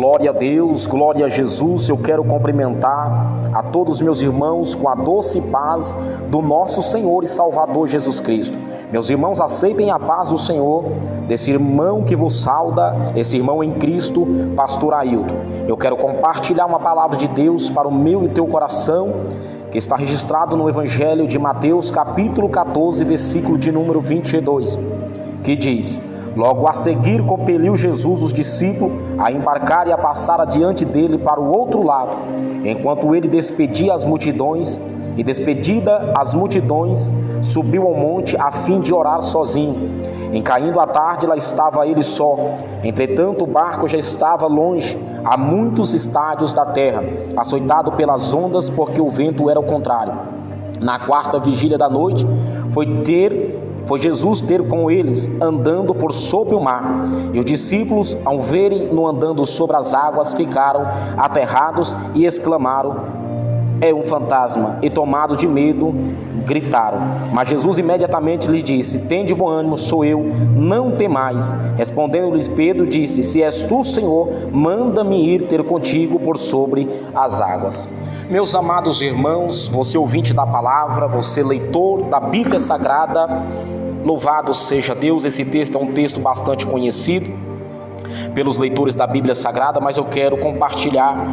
Glória a Deus, glória a Jesus. Eu quero cumprimentar a todos meus irmãos com a doce paz do nosso Senhor e Salvador Jesus Cristo. Meus irmãos, aceitem a paz do Senhor, desse irmão que vos sauda, esse irmão em Cristo, pastor Ailton. Eu quero compartilhar uma palavra de Deus para o meu e teu coração, que está registrado no Evangelho de Mateus, capítulo 14, versículo de número 22, que diz: logo a seguir compeliu Jesus os discípulos a embarcar e a passar adiante dele para o outro lado, enquanto ele despedia as multidões, e despedida as multidões, subiu ao monte a fim de orar sozinho. Em caindo a tarde, lá estava ele só. Entretanto, o barco já estava longe, a muitos estádios da terra, açoitado pelas ondas, porque o vento era o contrário. Na quarta vigília da noite, foi Jesus ter com eles, andando por sobre o mar. E os discípulos, ao verem-no andando sobre as águas, ficaram aterrados e exclamaram: é um fantasma! E tomado de medo, gritaram. Mas Jesus imediatamente lhes disse: tende bom ânimo, sou eu, não temais. Respondendo-lhes Pedro, disse: se és tu, Senhor, manda-me ir ter contigo por sobre as águas. Meus amados irmãos, você ouvinte da palavra, você leitor da Bíblia Sagrada, louvado seja Deus. Esse texto é um texto bastante conhecido pelos leitores da Bíblia Sagrada, mas eu quero compartilhar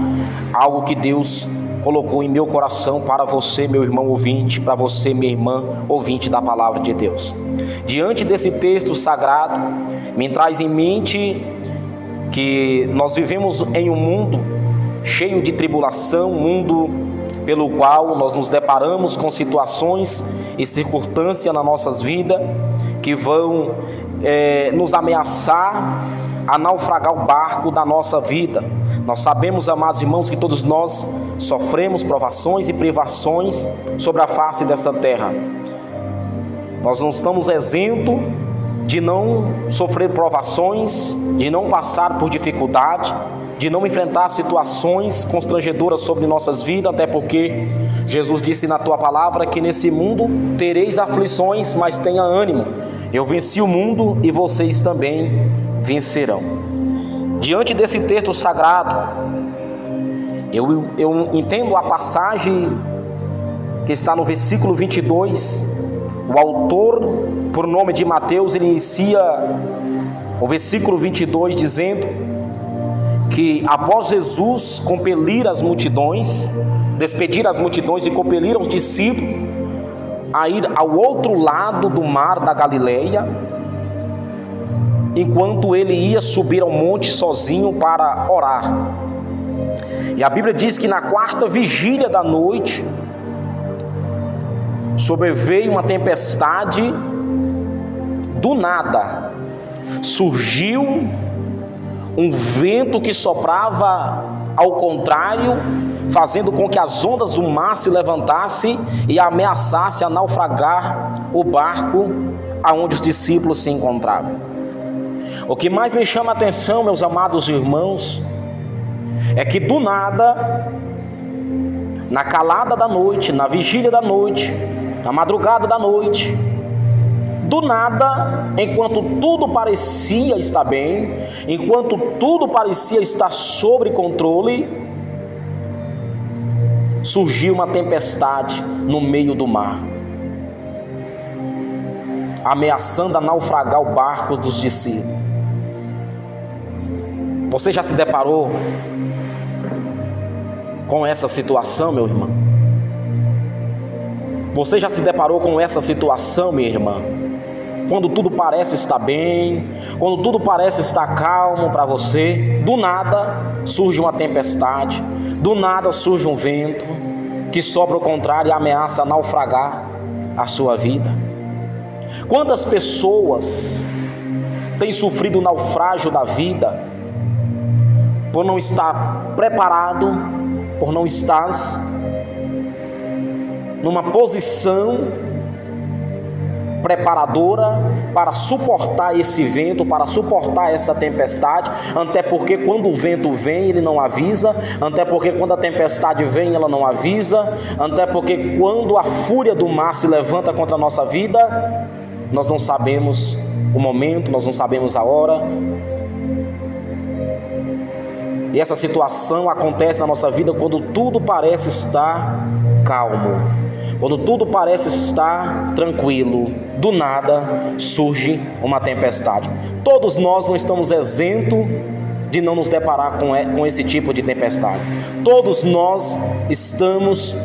algo que Deus colocou em meu coração para você, meu irmão ouvinte, para você, minha irmã ouvinte da palavra de Deus. Diante desse texto sagrado, me traz em mente que nós vivemos em um mundo cheio de tribulação, mundo pelo qual nós nos deparamos com situações e circunstâncias nas nossas vidas que vão nos ameaçar a naufragar o barco da nossa vida. Nós sabemos, amados irmãos, que todos nós sofremos provações e privações sobre a face dessa terra. Nós não estamos isentos de não sofrer provações, de não passar por dificuldade, de não enfrentar situações constrangedoras sobre nossas vidas, até porque Jesus disse na tua palavra que nesse mundo tereis aflições, mas tenha ânimo. Eu venci o mundo e vocês também vencerão. Diante desse texto sagrado, eu entendo a passagem que está no versículo 22. O autor, por nome de Mateus, ele inicia o versículo 22 dizendo que após Jesus compelir as multidões, despedir as multidões e compelir os discípulos a ir ao outro lado do mar da Galileia, enquanto ele ia subir ao monte sozinho para orar. E a Bíblia diz que na quarta vigília da noite sobreveio uma tempestade. Do nada surgiu um vento que soprava ao contrário, fazendo com que as ondas do mar se levantassem e ameaçasse a naufragar o barco aonde os discípulos se encontravam. O que mais me chama a atenção, meus amados irmãos, é que do nada, na calada da noite, na vigília da noite, na madrugada da noite, do nada, enquanto tudo parecia estar bem, enquanto tudo parecia estar sob controle, surgiu uma tempestade no meio do mar, ameaçando a naufragar o barco dos discípulos. Você já se deparou com essa situação, meu irmão? Você já se deparou com essa situação, minha irmã? Quando tudo parece estar bem, quando tudo parece estar calmo para você, do nada surge uma tempestade, do nada surge um vento que sopra ao contrário e ameaça naufragar a sua vida. Quantas pessoas têm sofrido o naufrágio da vida por não estar preparado, por não estar numa posição preparadora para suportar esse vento, para suportar essa tempestade, até porque quando o vento vem ele não avisa, até porque quando a tempestade vem ela não avisa, até porque quando a fúria do mar se levanta contra a nossa vida, nós não sabemos o momento, nós não sabemos a hora. E essa situação acontece na nossa vida quando tudo parece estar calmo, quando tudo parece estar tranquilo. Do nada surge uma tempestade. Todos nós não estamos isentos de não nos deparar com esse tipo de tempestade. Todos nós estamos,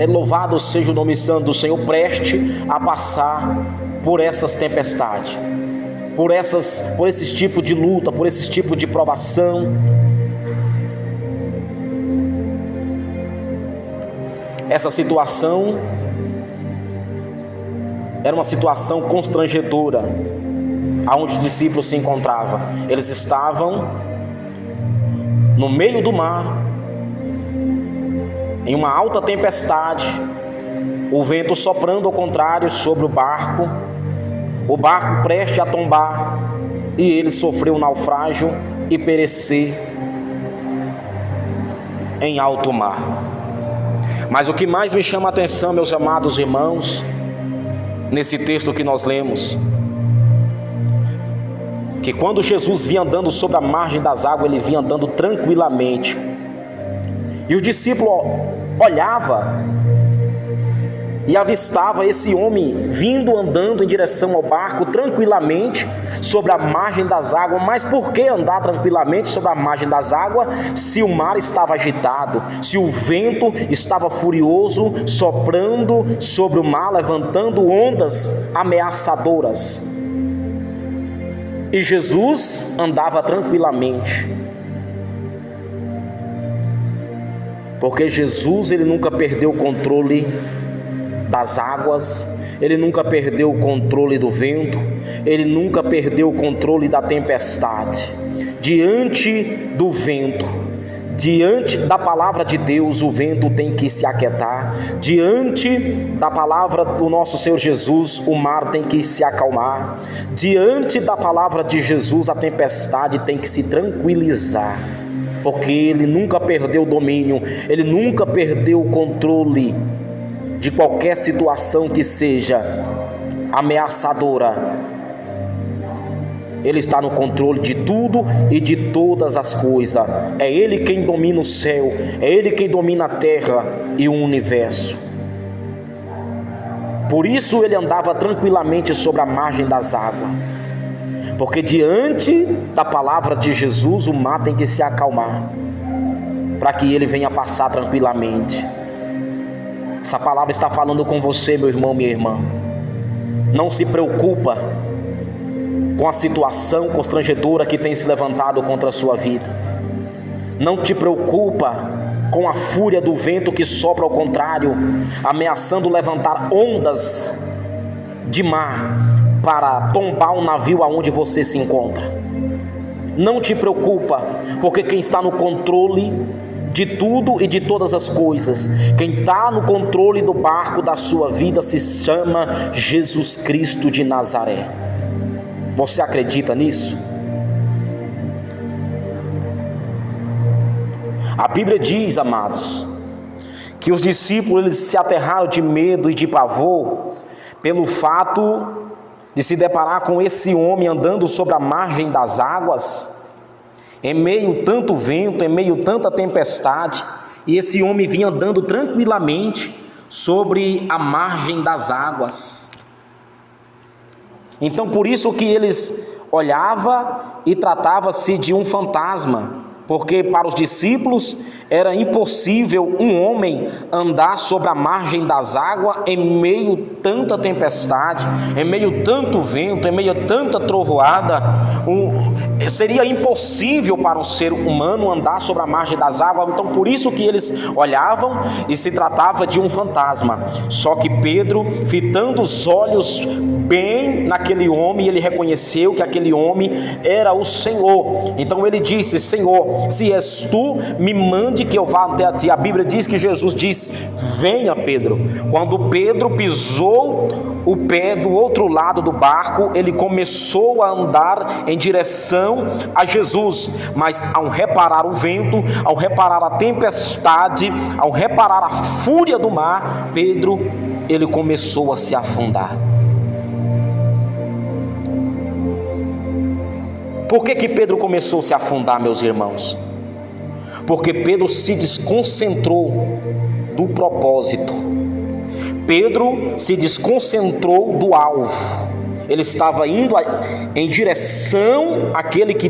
louvado seja o nome santo do Senhor, preste a passar por essas tempestades, por esses tipos de luta, por esses tipos de provação. Essa situação era uma situação constrangedora, aonde os discípulos se encontravam. Eles estavam no meio do mar, em uma alta tempestade, o vento soprando ao contrário sobre o barco prestes a tombar, e ele sofreu um naufrágio e perecer em alto mar. Mas o que mais me chama a atenção, meus amados irmãos, nesse texto que nós lemos, que quando Jesus vinha andando sobre a margem das águas, ele vinha andando tranquilamente, e o discípulo olhava e avistava esse homem vindo andando em direção ao barco tranquilamente sobre a margem das águas. Mas por que andar tranquilamente sobre a margem das águas se o mar estava agitado, se o vento estava furioso, soprando sobre o mar, levantando ondas ameaçadoras? E Jesus andava tranquilamente, porque Jesus, ele nunca perdeu o controle das águas, ele nunca perdeu o controle do vento, ele nunca perdeu o controle da tempestade. Diante do vento, diante da palavra de Deus, o vento tem que se aquietar. Diante da palavra do nosso Senhor Jesus, o mar tem que se acalmar. Diante da palavra de Jesus, a tempestade tem que se tranquilizar, porque ele nunca perdeu o domínio, ele nunca perdeu o controle de qualquer situação que seja ameaçadora. Ele está no controle de tudo e de todas as coisas. É Ele quem domina o céu, é Ele quem domina a terra e o universo. Por isso ele andava tranquilamente sobre a margem das águas, porque diante da palavra de Jesus, o mar tem que se acalmar, para que ele venha passar tranquilamente. Essa palavra está falando com você, meu irmão, minha irmã. Não se preocupa com a situação constrangedora que tem se levantado contra a sua vida. Não te preocupa com a fúria do vento que sopra ao contrário, ameaçando levantar ondas de mar para tombar um navio aonde você se encontra. Não te preocupa, porque quem está no controle de tudo e de todas as coisas, quem está no controle do barco da sua vida, se chama Jesus Cristo de Nazaré. Você acredita nisso? A Bíblia diz, amados, que os discípulos eles se aterraram de medo e de pavor pelo fato de se deparar com esse homem andando sobre a margem das águas, em meio tanto vento, em meio tanta tempestade, e esse homem vinha andando tranquilamente sobre a margem das águas. Então por isso que eles olhavam e tratava-se de um fantasma, porque para os discípulos era impossível um homem andar sobre a margem das águas em meio tanta tempestade, em meio tanto vento, em meio tanta trovoada. Seria impossível para um ser humano andar sobre a margem das águas. Então por isso que eles olhavam e se tratava de um fantasma. Só que Pedro, fitando os olhos bem naquele homem, ele reconheceu que aquele homem era o Senhor. Então ele disse: Senhor, se és tu, me mande que eu vá até a ti. A Bíblia diz que Jesus disse: venha, Pedro. Quando Pedro pisou o pé do outro lado do barco, ele começou a andar em direção a Jesus, mas ao reparar o vento, ao reparar a tempestade, ao reparar a fúria do mar, Pedro, ele começou a se afundar. Por que Pedro começou a se afundar, meus irmãos? Porque Pedro se desconcentrou do propósito. Pedro se desconcentrou do alvo. Ele estava indo em direção àquele que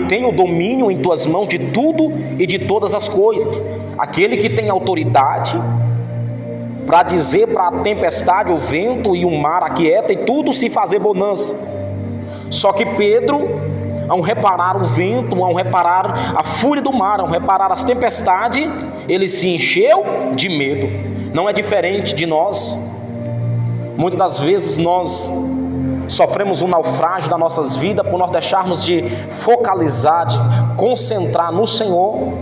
tem o domínio em tuas mãos de tudo e de todas as coisas. Aquele que tem autoridade para dizer para a tempestade, o vento e o mar aquieta e tudo se fazer bonança. Só que Pedro, ao reparar o vento, ao reparar a fúria do mar, ao reparar as tempestades, ele se encheu de medo. Não é diferente de nós. Muitas das vezes nós sofremos um naufrágio das nossas vidas por nós deixarmos de focalizar, de concentrar no Senhor,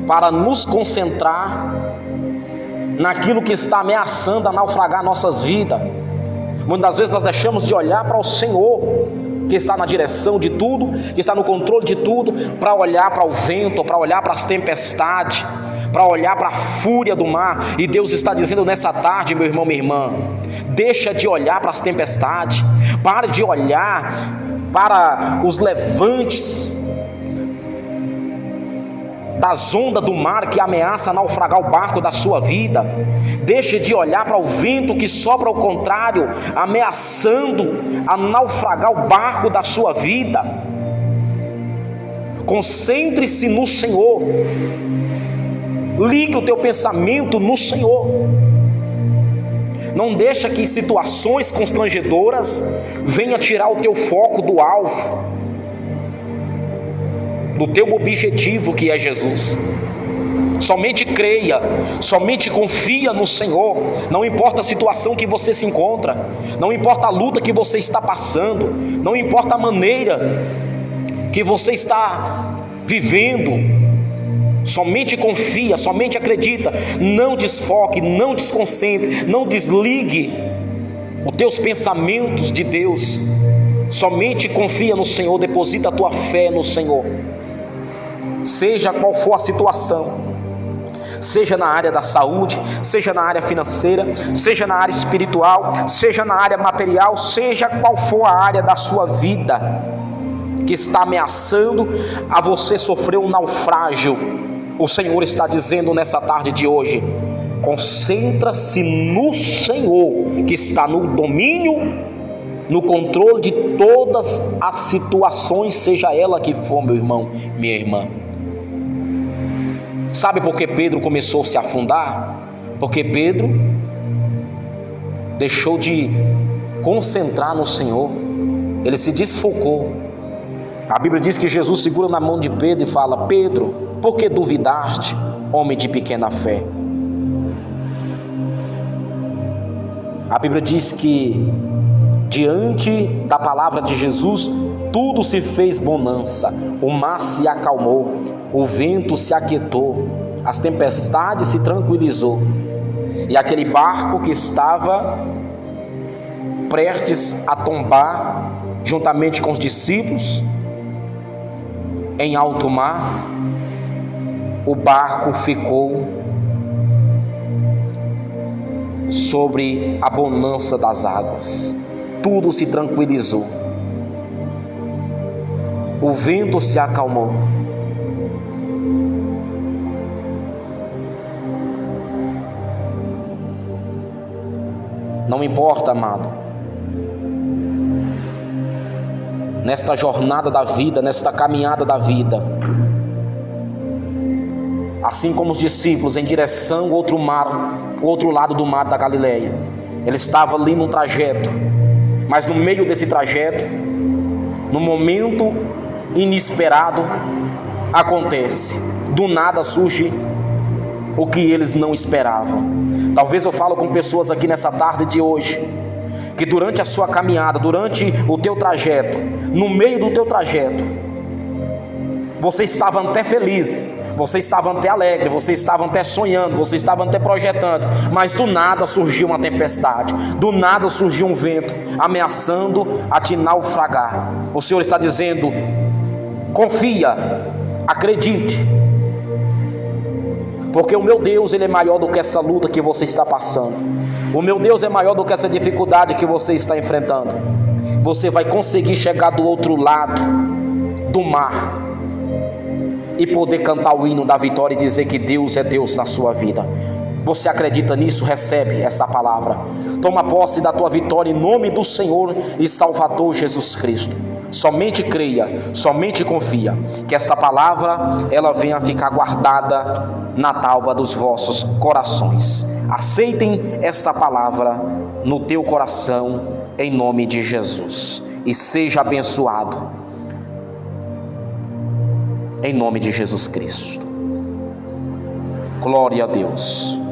para nos concentrar naquilo que está ameaçando a naufragar nossas vidas. Muitas das vezes nós deixamos de olhar para o Senhor, que está na direção de tudo, que está no controle de tudo, para olhar para o vento, para olhar para as tempestades, para olhar para a fúria do mar. E Deus está dizendo nessa tarde, meu irmão, minha irmã, deixa de olhar para as tempestades, pare de olhar para os levantes das ondas do mar que ameaça naufragar o barco da sua vida. Deixe de olhar para o vento que sopra ao contrário, ameaçando a naufragar o barco da sua vida. Concentre-se no Senhor. Ligue o teu pensamento no Senhor. Não deixa que situações constrangedoras venham tirar o teu foco do alvo, do teu objetivo, que é Jesus. Somente creia, somente confia no Senhor. Não importa a situação que você se encontra, não importa a luta que você está passando, não importa a maneira que você está vivendo, somente confia, somente acredita. Não desfoque, não desconcentre, não desligue os teus pensamentos de Deus. Somente confia no Senhor, deposita a tua fé no Senhor. Seja qual for a situação, seja na área da saúde, seja na área financeira, seja na área espiritual, seja na área material, seja qual for a área da sua vida que está ameaçando a você sofrer um naufrágio, o Senhor está dizendo nessa tarde de hoje: concentra-se no Senhor, que está no domínio, no controle de todas as situações, seja ela que for, meu irmão, minha irmã. Sabe por que Pedro começou a se afundar? Porque Pedro deixou de concentrar no Senhor, ele se desfocou. A Bíblia diz que Jesus segura na mão de Pedro e fala: Pedro, por que duvidaste, homem de pequena fé? A Bíblia diz que diante da palavra de Jesus, tudo se fez bonança. O mar se acalmou, o vento se aquietou, as tempestades se tranquilizou. E aquele barco que estava prestes a tombar, juntamente com os discípulos, em alto mar, o barco ficou sobre a bonança das águas. Tudo se tranquilizou, o vento se acalmou. Não importa, amado, nesta jornada da vida, nesta caminhada da vida, assim como os discípulos em direção ao outro mar, o outro lado do mar da Galileia, ele estava ali num trajeto, mas no meio desse trajeto, no momento inesperado, acontece, do nada surge o que eles não esperavam. Talvez eu falo com pessoas aqui nessa tarde de hoje, que durante a sua caminhada, durante o teu trajeto, no meio do teu trajeto, você estava até feliz, você estava até alegre, você estava até sonhando, você estava até projetando, mas do nada surgiu uma tempestade, do nada surgiu um vento ameaçando a te naufragar. O Senhor está dizendo: confia, acredite, porque o meu Deus, Ele é maior do que essa luta que você está passando. O meu Deus é maior do que essa dificuldade que você está enfrentando. Você vai conseguir chegar do outro lado. do mar e poder cantar o hino da vitória e dizer que Deus é Deus na sua vida. Você acredita nisso? Recebe essa palavra. Toma posse da tua vitória em nome do Senhor e Salvador Jesus Cristo. Somente creia, somente confia, que esta palavra ela venha ficar guardada na tábua dos vossos corações. Aceitem essa palavra no teu coração em nome de Jesus e seja abençoado em nome de Jesus Cristo. Glória a Deus.